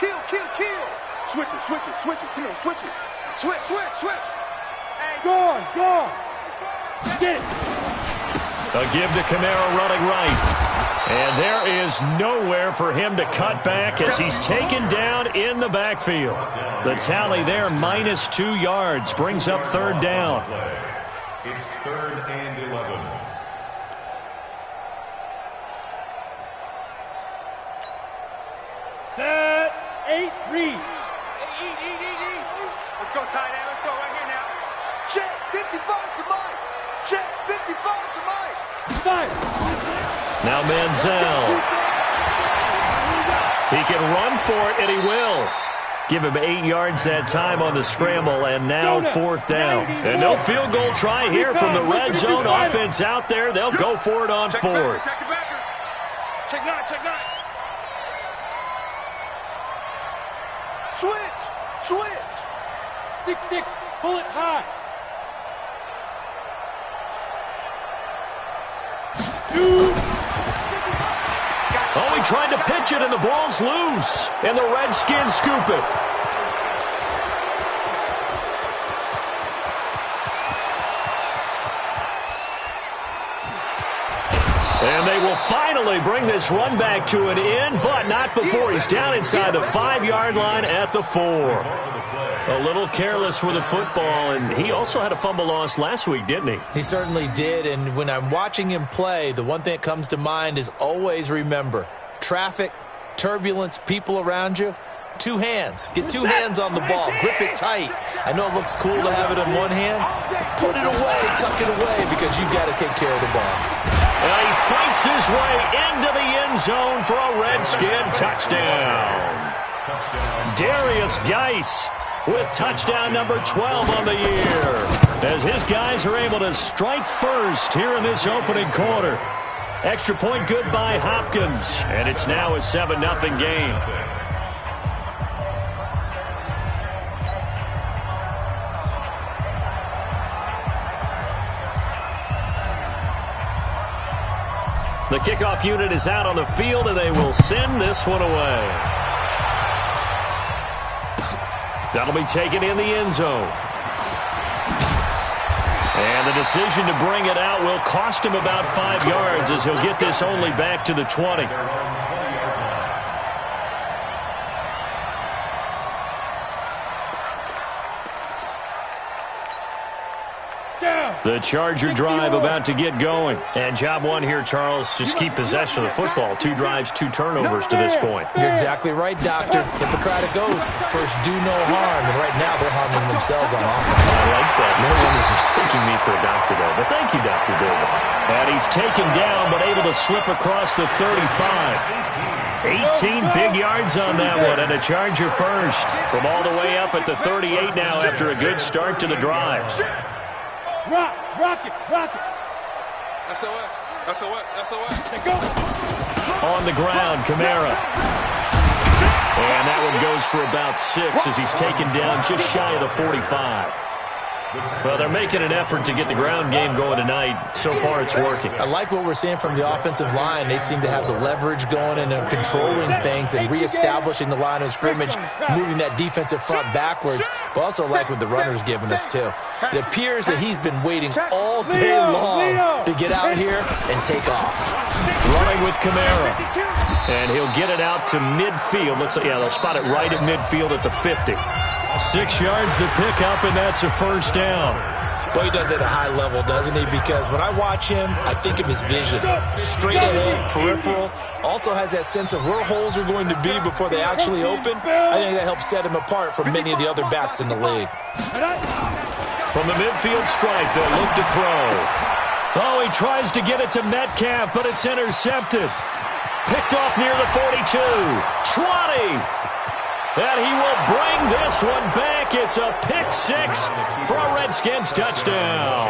Kill, kill, kill. Switch it, switch it, switch it. Come on, switch it. Switch, switch, switch. Go on, go on. Get it. A give to Kamara running right. And there is nowhere for him to cut back as he's taken down in the backfield. The tally there, -2 yards, brings up third down. It's 3rd and 11. Set, 8, read. Eat. Let's go, tight end. Let's go right here now. Check, 55 to Mike. Check, 55 to Mike. Five. Now Manziel. He can run for it, and he will. Give him 8 yards that time on the scramble, and now 4th down. And no field goal try here from the red zone. Offense out there. They'll go for it on 4th. Check the backer. Check 9, check 9. Switch. 6-6, pull it high. 2. Oh, he tried to pitch it, and the ball's loose. And the Redskins scoop it. And they will finally bring this run back to an end, but not before he's down inside the 5-yard line at the 4. A little careless with the football, and he also had a fumble loss last week, didn't he? He certainly did, and when I'm watching him play, the one thing that comes to mind is always remember, traffic, turbulence, people around you, 2 hands. Get 2 hands on the ball. Grip it tight. I know it looks cool to have it in one hand. Put it away, tuck it away, because you've got to take care of the ball. And he fights his way into the end zone for a Redskin touchdown. Darius Geis with touchdown number 12 on the year, as his guys are able to strike first here in this opening quarter. Extra point good by Hopkins, and it's now a 7-0 game. The kickoff unit is out on the field, and they will send this one away. That'll be taken in the end zone. And the decision to bring it out will cost him about 5 yards, as he'll get this only back to the 20. The Charger drive about to get going. And job one here, Charles, just keep possession of the football. 2 drives, 2 turnovers to this point. You're exactly right, Doctor. Hippocratic oath. First, do no harm. And right now, they're harming themselves on offense. I like that. No one is mistaking me for a doctor, though. But thank you, Dr. Davis. And he's taken down, but able to slip across the 35. 18 big yards on that one, and a Charger first. From all the way up at the 38 now after a good start to the drive. Rock it. SOS. Go. On the ground, Kamara. And that one goes for about 6 as he's taken down just shy of the 45. Well, they're making an effort to get the ground game going tonight. So far, it's working. I like what we're seeing from the offensive line. They seem to have the leverage going and they're controlling things and reestablishing the line of scrimmage, moving that defensive front backwards. But also like what the runner's giving us, too. It appears that he's been waiting all day long to get out here and take off. Running with Kamara. And he'll get it out to midfield. They'll spot it right at midfield at the 50. 6 yards to pick up, and that's a first down. Boy, he does it at a high level, doesn't he? Because when I watch him, I think of his vision. Straight ahead, peripheral. Also has that sense of where holes are going to be before they actually open. I think that helps set him apart from many of the other backs in the league. From the midfield stripe, they'll look to throw. Oh, he tries to get it to Metcalf, but it's intercepted. Picked off near the 42. 20. And he will bring this one back. It's a pick 6 for a Redskins touchdown.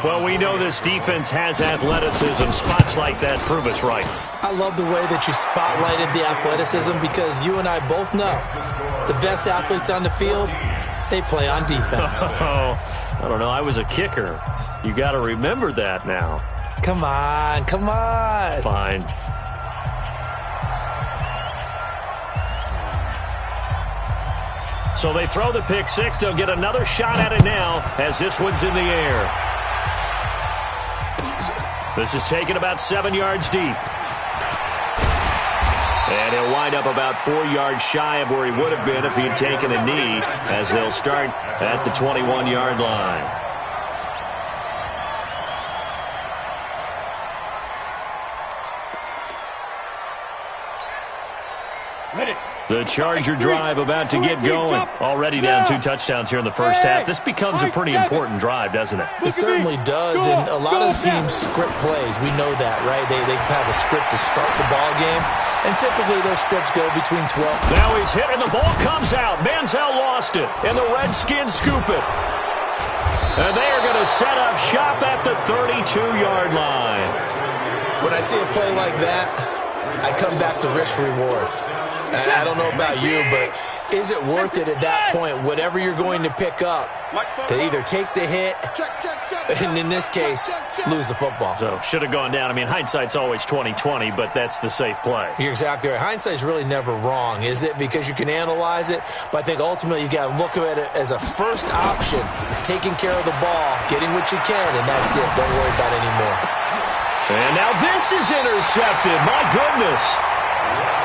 Well, we know this defense has athleticism. Spots like that prove us right. I love the way that you spotlighted the athleticism because you and I both know the best athletes on the field, they play on defense. Oh, I don't know. I was a kicker. You got to remember that now. Come on. Fine. So they throw the pick six. They'll get another shot at it now as this one's in the air. This is taken about 7 yards deep. And he'll wind up about 4 yards shy of where he would have been if he had taken a knee, as they'll start at the 21-yard line. The Charger drive about to get going. Already down 2 touchdowns here in the first half. This becomes a pretty important drive, doesn't it? It certainly does, and a lot of the teams script plays. We know that, right? They have a script to start the ball game, and typically those scripts go between 12. Now he's hit, and the ball comes out. Manziel lost it, and the Redskins scoop it. And they are going to set up shop at the 32-yard line. When I see a play like that, I come back to risk-reward. I don't know about you, but is it worth it at that point, whatever you're going to pick up, to either take the hit, and in this case, lose the football? So, should have gone down. I mean, hindsight's always 20/20, but that's the safe play. You're exactly right. Hindsight's really never wrong, is it? Because you can analyze it, but I think ultimately you got to look at it as a first option, taking care of the ball, getting what you can, and that's it. Don't worry about it anymore. And now this is intercepted. My goodness.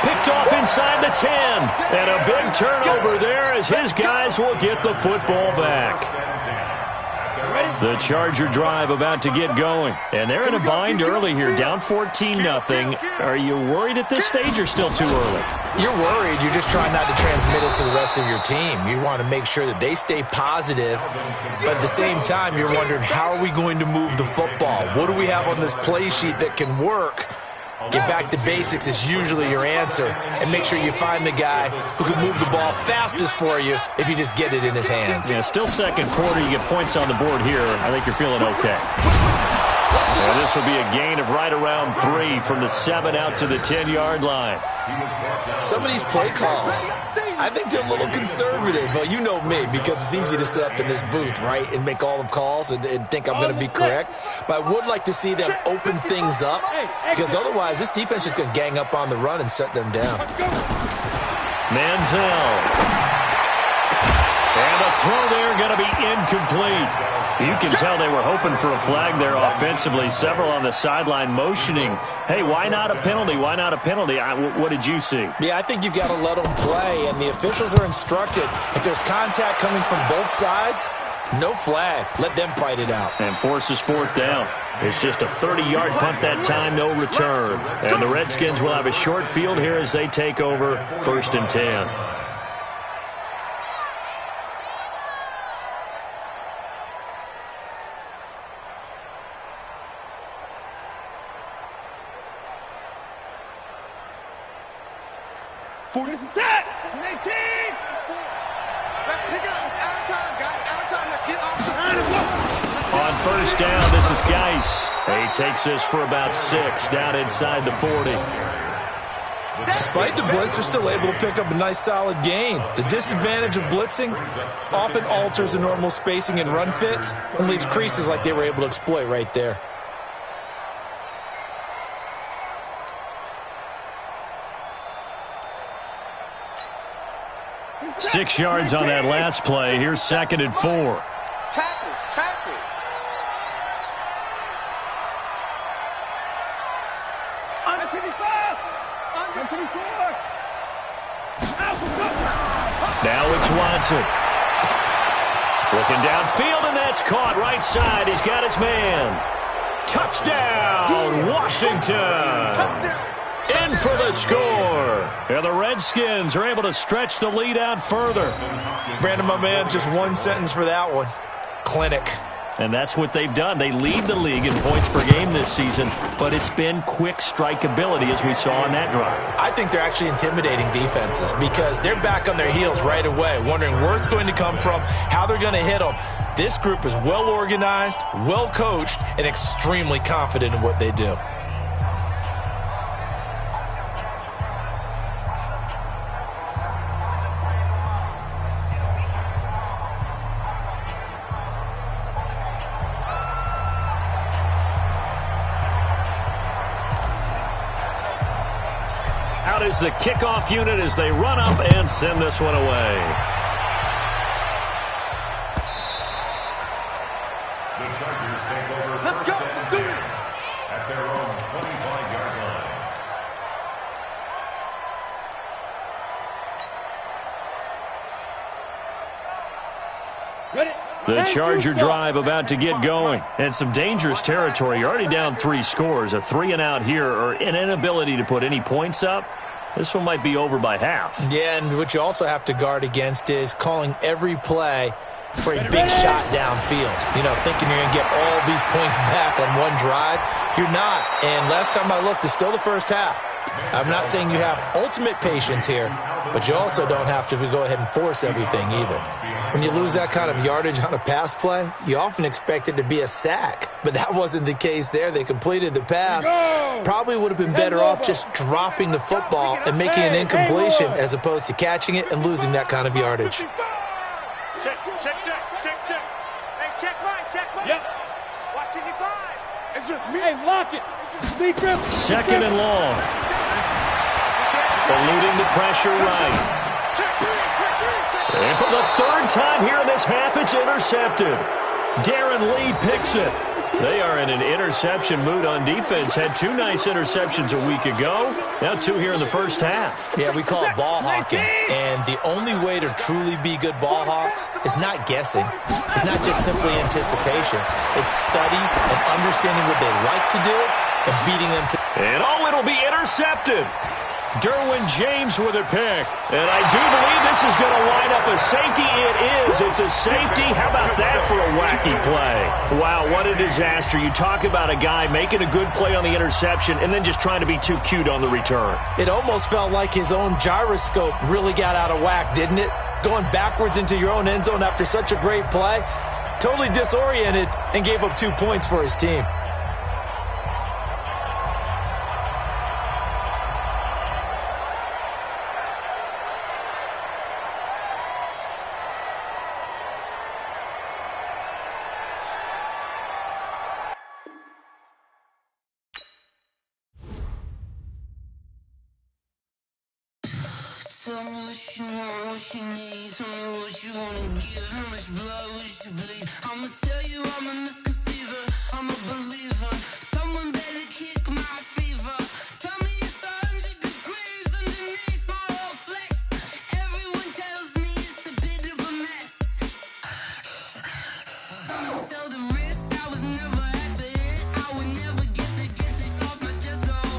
Picked off inside the 10. And a big turnover there as his guys will get the football back. The Charger drive about to get going. And they're in a bind early here, down 14-0. Are you worried at this stage or still too early? You're worried. You're just trying not to transmit it to the rest of your team. You want to make sure that they stay positive. But at the same time, you're wondering, how are we going to move the football? What do we have on this play sheet that can work? Get back to basics is usually your answer. And make sure you find the guy who can move the ball fastest for you if you just get it in his hands. Yeah, still second quarter. You get points on the board here. I think you're feeling okay. And this will be a gain of right around 3 from the 7 out to the 10-yard line. Some of these play calls, I think they're a little conservative, but you know me, because it's easy to sit up in this booth, right, and make all the calls and think I'm going to be correct. But I would like to see them open things up, because otherwise this defense is going to gang up on the run and shut them down. Manziel. And the throw there going to be incomplete. You can tell they were hoping for a flag there offensively. Several on the sideline motioning, hey, why not a penalty? Why not a penalty? What did you see? Yeah, I think you've got to let them play, and the officials are instructed. If there's contact coming from both sides, no flag. Let them fight it out. And forces 4th down. It's just a 30-yard punt that time, no return. And the Redskins will have a short field here as they take over 1st and 10. This is that. 18. Let's pick it up. It's out of time, guys. Out of time. Let's get off behind him. On 1st down, this is Geis. He takes this for about 6 down inside the 40. Despite the blitz, they're still able to pick up a nice solid gain. The disadvantage of blitzing often alters the normal spacing and run fits and leaves creases like they were able to exploit right there. 6 yards on that last play. Here's 2nd and 4. Tackles. Under 55. Under 54. Now it's Watson. Looking downfield, and that's caught right side. He's got his man. Touchdown, Washington. Touchdown. In for the score. And the Redskins are able to stretch the lead out further. Brandon, my man, just one sentence for that one. Clinic. And that's what they've done. They lead the league in points per game this season, but it's been quick strike ability as we saw on that drive. I think they're actually intimidating defenses because they're back on their heels right away, wondering where it's going to come from, how they're going to hit them. This group is well organized, well coached, and extremely confident in what they do. Out is the kickoff unit as they run up and send this one away. The Charger drive about to get going. And some dangerous territory. You're already down 3 scores. A 3-and-out here or an inability to put any points up. This one might be over by half. Yeah, and what you also have to guard against is calling every play for a big shot downfield. You know, thinking you're going to get all these points back on one drive. You're not. And last time I looked, it's still the first half. I'm not saying you have ultimate patience here, but you also don't have to go ahead and force everything either. When you lose that kind of yardage on a pass play, you often expect it to be a sack, but that wasn't the case there. They completed the pass. Probably would have been better off just dropping the football and making an incompletion as opposed to catching it and losing that kind of yardage. Check. Hey, check mine. Yep. Watching you 5. It's just me. Hey, lock it. Second and long. Eluding the pressure right. And for the 3rd time here in this half, it's intercepted. Darren Lee picks it. They are in an interception mood on defense. Had 2 nice interceptions a week ago. Now 2 here in the first half. Yeah, we call it ball hawking. And the only way to truly be good ball hawks is not guessing. It's not just simply anticipation. It's study and understanding what they like to do and beating them to. And it'll be intercepted. Derwin James with a pick. And I do believe this is going to wind up a safety. It is. It's a safety. How about that for a wacky play? Wow, what a disaster. You talk about a guy making a good play on the interception and then just trying to be too cute on the return. It almost felt like his own gyroscope really got out of whack, didn't it? Going backwards into your own end zone after such a great play. Totally disoriented and gave up 2 points for his team. Tell me what you want, what you need. Tell me what you wanna give. How much blood would you bleed? I'ma tell you I'm a misconceiver. I'm a believer. Someone better kick my fever. Tell me it's 100 degrees underneath my whole flesh. Everyone tells me it's a bit of a mess. I'ma tell the risk I was never at the end. I would never get this off my chest though.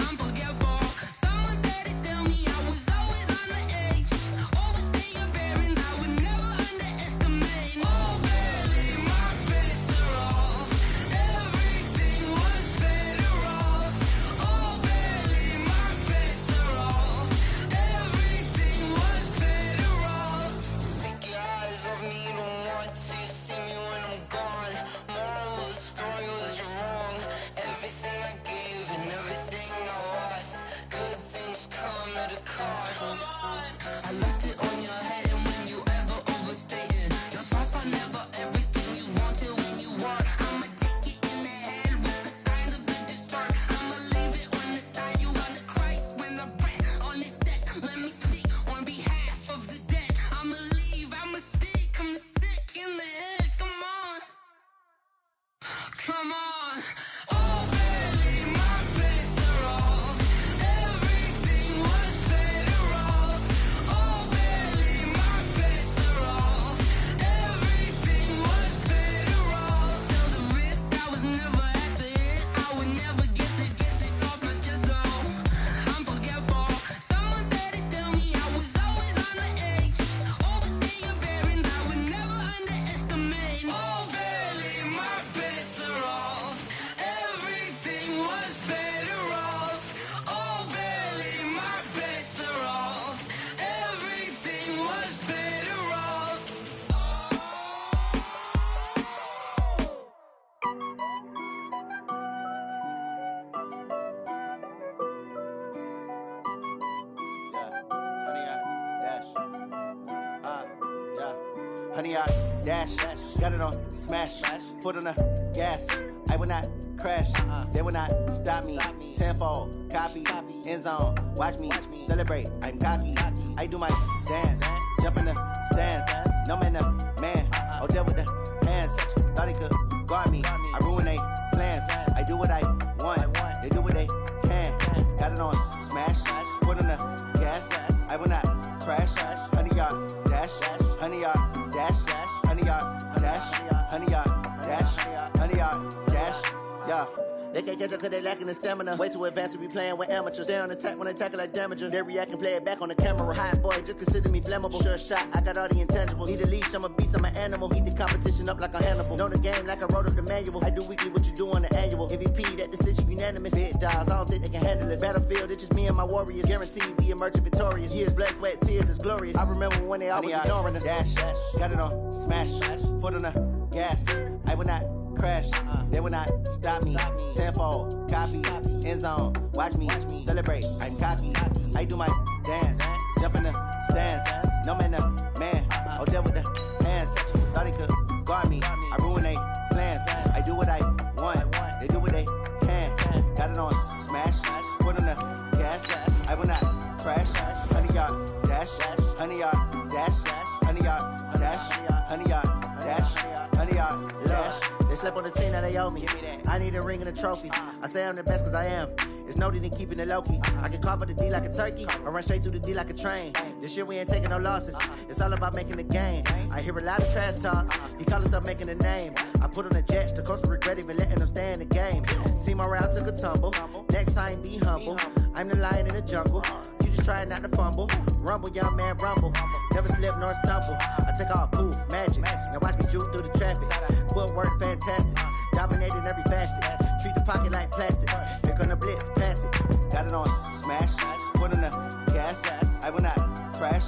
I'm forgetful. Someone better tell me I was always on the edge. Overstay your bearings, I would never underestimate. Oh, barely my bets are off. Everything was better off. Oh, barely my bets are off. Everything was better off. Take your eyes off me, don't want to see me when I'm gone. Moral of the story was you're wrong. Everything I gave and everything I lost. Good things come at a cost. I left it on your head, and when you ever overstay it, your thoughts are never everything you wanted when you want. I'ma take it in the head with the signs of the distort. I'ma leave it on the side. You on the Christ when the breath on this set. Let me speak on behalf of the dead. I'ma leave, I'ma speak. I'm sick in the head. Come on. Come on. Oh, barely my bets are off. Everything was better off. Oh, barely my bets are off. Everything was better off. Till the risk I was never at the end. I would never get this off my chest though. I'm forgetful. Someone better tell me I was always on the edge. Overstay your bearings, I would never underestimate. Oh, barely my bets are off. Everything was better off. Oh, barely my bets are off. Everything was better off. Honey, I dash, got it on smash, foot on the gas. I will not crash, they will not stop me. Tenfold, copy, end zone, watch me celebrate. I'm cocky, I do my dance, jump in the stands. No man, man, oh, deal with the hands. Thought he could guard me, I ruin they plans. I do what I want, they do what they can. Got it on smash, foot on the gas. I will not crash, honey, y'all dash, honey, y'all dash, honey, can't catch up cause they lacking the stamina. Way too advanced to be playing with amateurs. Stay on attack when I tackle like damager. They react and play it back on the camera. Hot boy, just consider me flammable. Sure shot, I got all the intangibles. Need a leash, I'm a beast, I'm an animal. Eat the competition up like a Hannibal. Know the game like I wrote up the manual. I do weekly what you do on the annual. MVP, that decision unanimous. Big dogs, I don't think they can handle this. Battlefield, it's just me and my warriors. Guaranteed we emerging victorious. Years, blood, sweat, tears, it's glorious. I remember when they always ignoring us. Dash, got it on, smash, foot on the gas. I will not crash, they will not stop me. Tenfold, copy, end zone, watch me celebrate. I'm cocky, I do my dance, jump in the stands. No man, the man, oh, there with the hands. Thought he could guard me, I ruin they plans. I do what I want, they do what they can. Got it on, smash, foot on the gas. I will not crash, 100 yard dash, 100 yard dash, 100 yard dash, 100 yard dash, 100 yard dash. They slept on the team that they owe me. I need a ring and a trophy. I say I'm the best cause I am. It's no need in keeping it low-key. I can carve up the D like a turkey or run straight through the D like a train. This year we ain't taking no losses. It's all about making the game. I hear a lot of trash talk. He call himself making a name. I put on the Jets. The coach will regret even letting them stay in the game. Team morale took a tumble. Next time be humble. I'm the lion in the jungle. You just trying not to fumble. Rumble, young man, rumble. Never slip nor stumble. I take off, poof, magic. Now watch me juke through the traffic. Footwork fantastic. Dominating every facet. Treat the pocket like plastic. Here come the blitz, pass it. Got it on, smash. Foot on the gas. I will not crash.